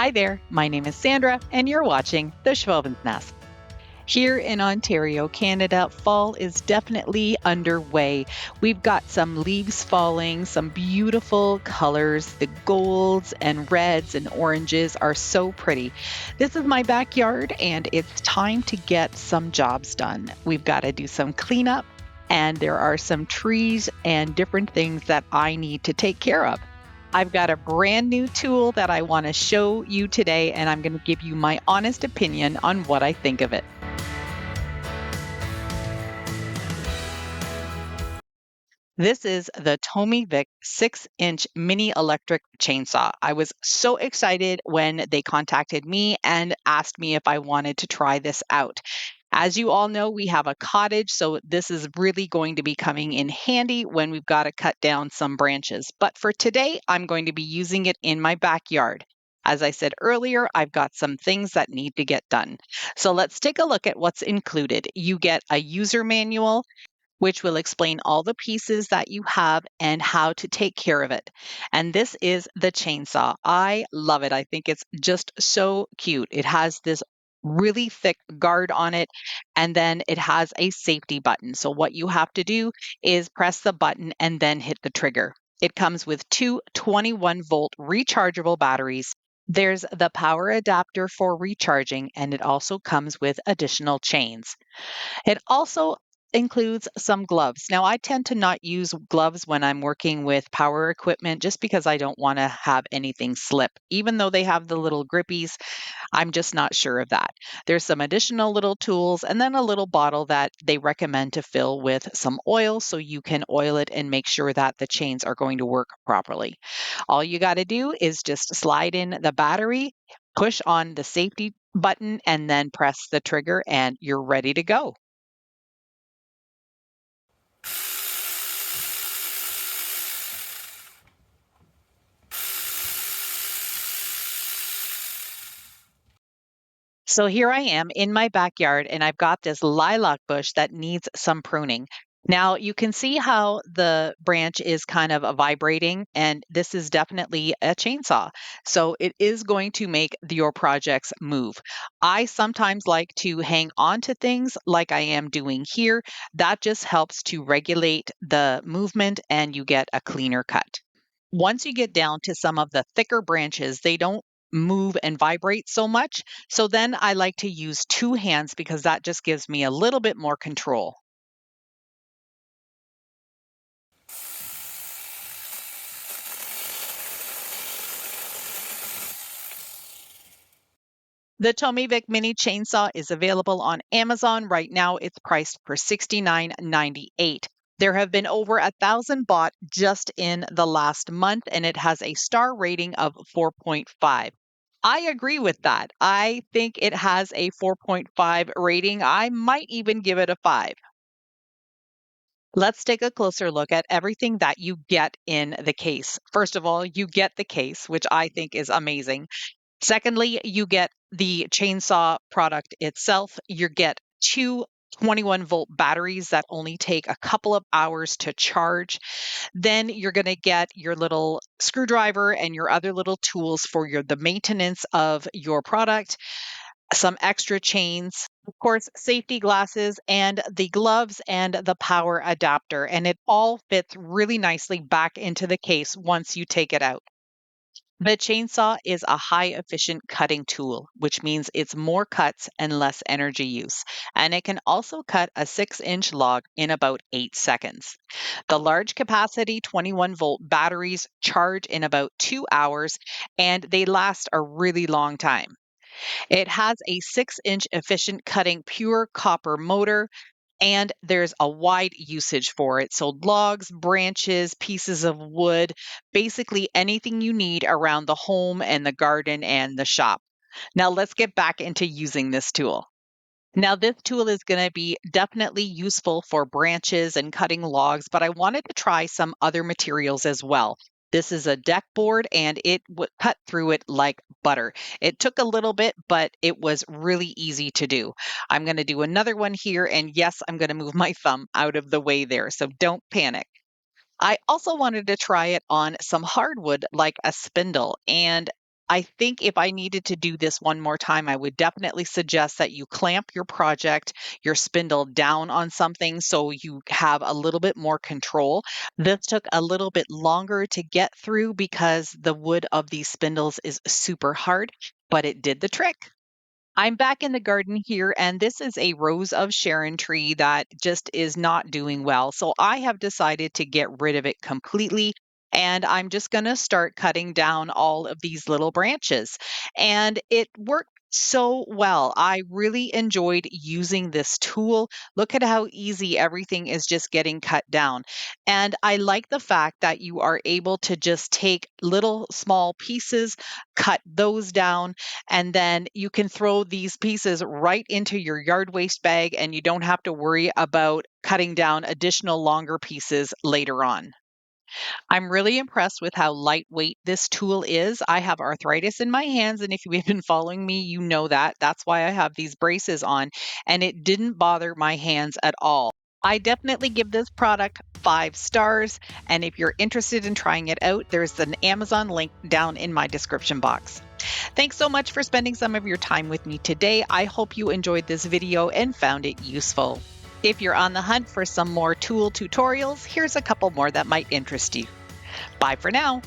Hi there, my name is Sandra, and you're watching The Schwowin's Nest. Here in Ontario, Canada, fall is definitely underway. We've got some leaves falling, some beautiful colors. The golds and reds and oranges are so pretty. This is my backyard, and it's time to get some jobs done. We've got to do some cleanup, and there are some trees and different things that I need to take care of. I've got a brand new tool that I want to show you today, and I'm going to give you my honest opinion on what I think of it. This is the TomyVic 6-inch mini electric chainsaw. I was so excited when they contacted me and asked me if I wanted to try this out. As you all know, we have a cottage, so this is really going to be coming in handy when we've got to cut down some branches. But for today, I'm going to be using it in my backyard. As I said earlier, I've got some things that need to get done. So let's take a look at what's included. You get a user manual, which will explain all the pieces that you have and how to take care of it. And this is the chainsaw. I love it. I think it's just so cute. It has this really thick guard on it, and then it has a safety button. So what you have to do is press the button and then hit the trigger. It comes with two 21-volt rechargeable batteries. There's the power adapter for recharging, and it also comes with additional chains. It also includes some gloves. Now, I tend to not use gloves when I'm working with power equipment just because I don't want to have anything slip. Even though they have the little grippies, I'm just not sure of that. There's some additional little tools and then a little bottle that they recommend to fill with some oil so you can oil it and make sure that the chains are going to work properly. All you got to do is just slide in the battery, push on the safety button, and then press the trigger, and you're ready to go. So here I am in my backyard, and I've got this lilac bush that needs some pruning. Now, you can see how the branch is kind of vibrating, and this is definitely a chainsaw. So it is going to make your projects move. I sometimes like to hang on to things like I am doing here. That just helps to regulate the movement, and you get a cleaner cut. Once you get down to some of the thicker branches, they don't move and vibrate so much. So then I like to use two hands because that just gives me a little bit more control. The TomyVic mini chainsaw is available on Amazon right now. It's priced for $69.98. There have been over 1,000 bought just in the last month, and it has a star rating of 4.5. I agree with that. I think it has a 4.5 rating. I might even give it a 5. Let's take a closer look at everything that you get in the case. First of all, you get the case, which I think is amazing. Secondly, you get the chainsaw product itself. You get two 21-volt batteries that only take a couple of hours to charge. Then you're going to get your little screwdriver and your other little tools for the maintenance of your product, some extra chains, of course, safety glasses, and the gloves and the power adapter. And it all fits really nicely back into the case once you take it out. The chainsaw is a high efficient cutting tool, which means it's more cuts and less energy use. And it can also cut a 6-inch log in about 8 seconds. The large capacity 21-volt batteries charge in about 2 hours, and they last a really long time. It has a 6-inch efficient cutting pure copper motor, and there's a wide usage for it. So, logs, branches, pieces of wood, basically anything you need around the home and the garden and the shop. Now, let's get back into using this tool. Now, this tool is going to be definitely useful for branches and cutting logs, but I wanted to try some other materials as well. This is a deck board, and it cut through it like butter. It took a little bit, but it was really easy to do. I'm going to do another one here, and yes, I'm going to move my thumb out of the way there, so don't panic. I also wanted to try it on some hardwood like a spindle, and I think if I needed to do this one more time, I would definitely suggest that you clamp your project, your spindle down on something so you have a little bit more control. This took a little bit longer to get through because the wood of these spindles is super hard, but it did the trick. I'm back in the garden here, and this is a Rose of Sharon tree that just is not doing well. So I have decided to get rid of it completely. And I'm just going to start cutting down all of these little branches. And it worked so well. I really enjoyed using this tool. Look at how easy everything is just getting cut down. And I like the fact that you are able to just take little small pieces, cut those down, and then you can throw these pieces right into your yard waste bag and you don't have to worry about cutting down additional longer pieces later on. I'm really impressed with how lightweight this tool is. I have arthritis in my hands, and if you've been following me, you know that. That's why I have these braces on, and it didn't bother my hands at all. I definitely give this product 5 stars, and if you're interested in trying it out, there's an Amazon link down in my description box. Thanks so much for spending some of your time with me today. I hope you enjoyed this video and found it useful. If you're on the hunt for some more tool tutorials, here's a couple more that might interest you. Bye for now.